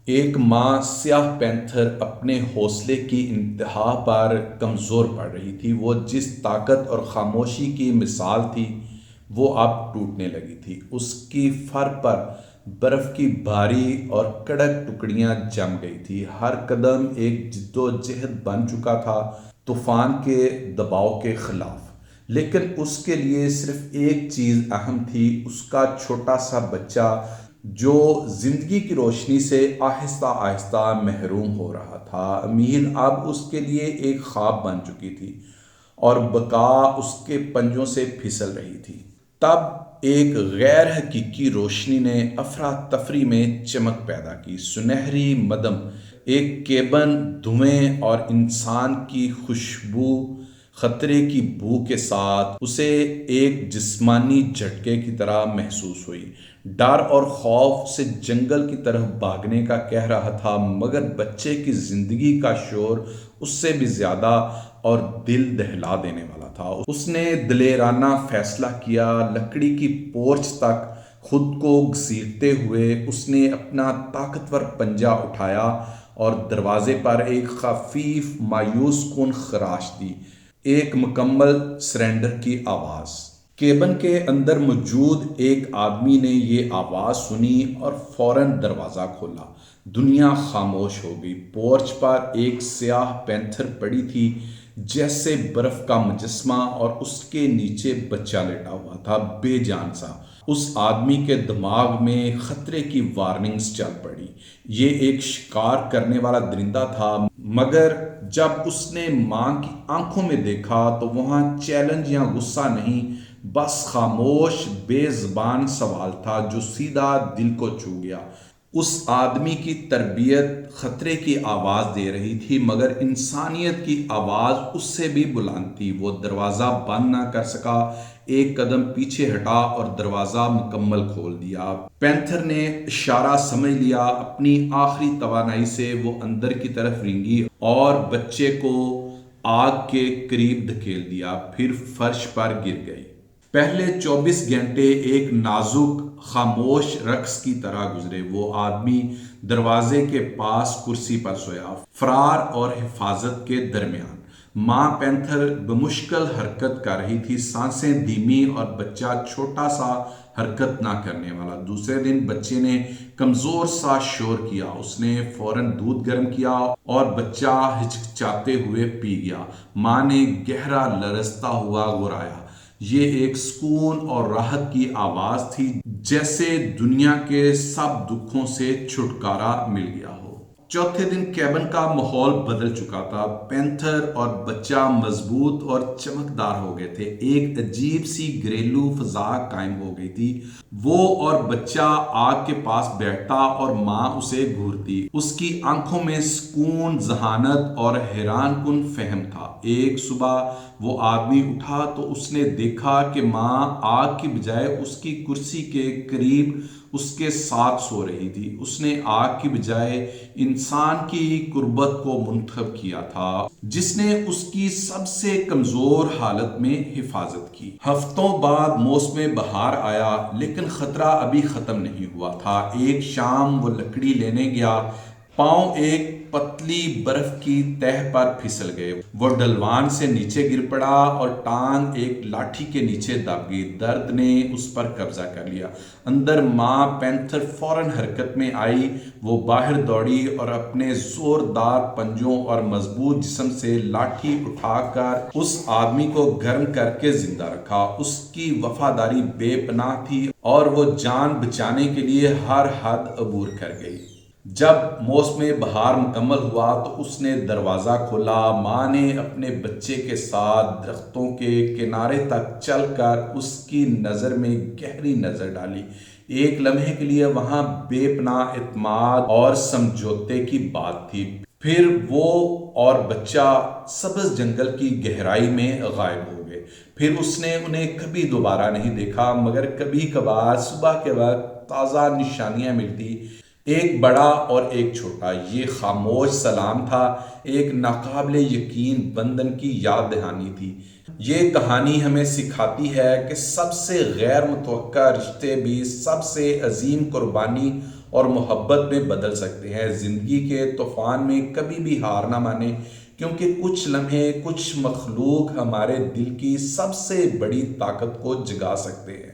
ایک ماں سیاہ پینتھر اپنے حوصلے کی انتہا پر کمزور پڑ رہی تھی۔ وہ جس طاقت اور خاموشی کی مثال تھی وہ اب ٹوٹنے لگی تھی۔ اس کی فر پر برف کی بھاری اور کڑک ٹکڑیاں جم گئی تھی۔ ہر قدم ایک جدوجہد بن چکا تھا، طوفان کے دباؤ کے خلاف۔ لیکن اس کے لیے صرف ایک چیز اہم تھی، اس کا چھوٹا سا بچہ جو زندگی کی روشنی سے آہستہ آہستہ محروم ہو رہا تھا۔ امید اب اس کے لیے ایک خواب بن چکی تھی اور بقا اس کے پنجوں سے پھسل رہی تھی۔ تب ایک غیر حقیقی روشنی نے افراتفری میں چمک پیدا کی۔ سنہری مدم، ایک کیبن، دھوئیں اور انسان کی خوشبو، خطرے کی بو کے ساتھ اسے ایک جسمانی جھٹکے کی طرح محسوس ہوئی۔ ڈر اور خوف سے جنگل کی طرف بھاگنے کا کہہ رہا تھا، مگر بچے کی زندگی کا شور اس سے بھی زیادہ اور دل دہلا دینے والا تھا۔ اس نے دلیرانہ فیصلہ کیا۔ لکڑی کی پورچ تک خود کو گھسیٹتے ہوئے اس نے اپنا طاقتور پنجہ اٹھایا اور دروازے پر ایک خفیف مایوس کن خراش دی۔ ایک مکمل سرنڈر کی آواز۔ کیبن کے اندر موجود ایک آدمی نے یہ آواز سنی اور فوراً دروازہ کھولا۔ دنیا خاموش ہو گئی۔ پورچ پر ایک سیاہ پینتھر پڑی تھی جیسے برف کا مجسمہ، اور اس کے نیچے بچہ لیٹا ہوا تھا، بے جان سا۔ اس آدمی کے دماغ میں خطرے کی وارننگز چل پڑی۔ یہ ایک شکار کرنے والا درندہ تھا، مگر جب اس نے ماں کی آنکھوں میں دیکھا تو وہاں چیلنج یا غصہ نہیں، بس خاموش بے زبان سوال تھا جو سیدھا دل کو چھو گیا۔ اس آدمی کی تربیت خطرے کی آواز دے رہی تھی، مگر انسانیت کی آواز اس سے بھی بلند تھی۔ وہ دروازہ بند نہ کر سکا، ایک قدم پیچھے ہٹا اور دروازہ مکمل کھول دیا۔ پینتھر نے اشارہ سمجھ لیا۔ اپنی آخری توانائی سے وہ اندر کی طرف رینگی اور بچے کو آگ کے قریب دھکیل دیا، پھر فرش پر گر گئی۔ پہلے 24 گھنٹے ایک نازک خاموش رقص کی طرح گزرے۔ وہ آدمی دروازے کے پاس کرسی پر سویا، فرار اور حفاظت کے درمیان۔ ماں پینتھر بمشکل حرکت کر رہی تھی، سانسیں دھیمی اور بچہ چھوٹا سا، حرکت نہ کرنے والا۔ دوسرے دن بچے نے کمزور سا شور کیا۔ اس نے فوراً دودھ گرم کیا اور بچہ ہچکچاتے ہوئے پی گیا۔ ماں نے گہرا لرزتا ہوا غرایا۔ یہ ایک سکون اور راحت کی آواز تھی، جیسے دنیا کے سب دکھوں سے چھٹکارا مل گیا ہو۔ چوتھے دن کیبن کا ماحول بدل چکا تھا۔ پینتھر اور بچہ مضبوط اور چمکدار ہو گئے تھے۔ ایک عجیب سی گھریلو فضا قائم ہو گئی تھی۔ وہ اور بچہ آگ کے پاس بیٹھتا اور ماں اسے گھورتی۔ اس کی آنکھوں میں سکون، ذہانت اور حیران کن فہم تھا۔ ایک صبح وہ آدمی اٹھا تو اس نے دیکھا کہ ماں آگ کی بجائے اس کی کرسی کے قریب اس کے ساتھ سو رہی تھی۔ اس نے آگ کی بجائے انسان کی قربت کو منتخب کیا تھا، جس نے اس کی سب سے کمزور حالت میں حفاظت کی۔ ہفتوں بعد موسم بہار آیا، لیکن خطرہ ابھی ختم نہیں ہوا تھا۔ ایک شام وہ لکڑی لینے گیا۔ پاؤں ایک پتلی برف کی تہہ پر پھسل گئے۔ وہ ڈھلوان سے نیچے گر پڑا اور ٹانگ ایک لاٹھی کے نیچے دب گئی۔ درد نے اس پر قبضہ کر لیا۔ اندر ماں پینتھر فوراً حرکت میں آئی۔ وہ باہر دوڑی اور اپنے زوردار پنجوں اور مضبوط جسم سے لاٹھی اٹھا کر اس آدمی کو گرم کر کے زندہ رکھا۔ اس کی وفاداری بے پناہ تھی اور وہ جان بچانے کے لیے ہر حد عبور کر گئی۔ جب موسم بہار مکمل ہوا تو اس نے دروازہ کھولا۔ ماں نے اپنے بچے کے ساتھ درختوں کے کنارے تک چل کر اس کی نظر میں گہری نظر ڈالی۔ ایک لمحے کے لیے وہاں بے پناہ اعتماد اور سمجھوتے کی بات تھی، پھر وہ اور بچہ سبز جنگل کی گہرائی میں غائب ہو گئے۔ پھر اس نے انہیں کبھی دوبارہ نہیں دیکھا، مگر کبھی کبھار صبح کے وقت تازہ نشانیاں ملتی، ایک بڑا اور ایک چھوٹا۔ یہ خاموش سلام تھا، ایک ناقابل یقین بندھن کی یاد دہانی تھی۔ یہ کہانی ہمیں سکھاتی ہے کہ سب سے غیر متوقع رشتے بھی سب سے عظیم قربانی اور محبت میں بدل سکتے ہیں۔ زندگی کے طوفان میں کبھی بھی ہار نہ مانیں، کیونکہ کچھ لمحے، کچھ مخلوق ہمارے دل کی سب سے بڑی طاقت کو جگا سکتے ہیں۔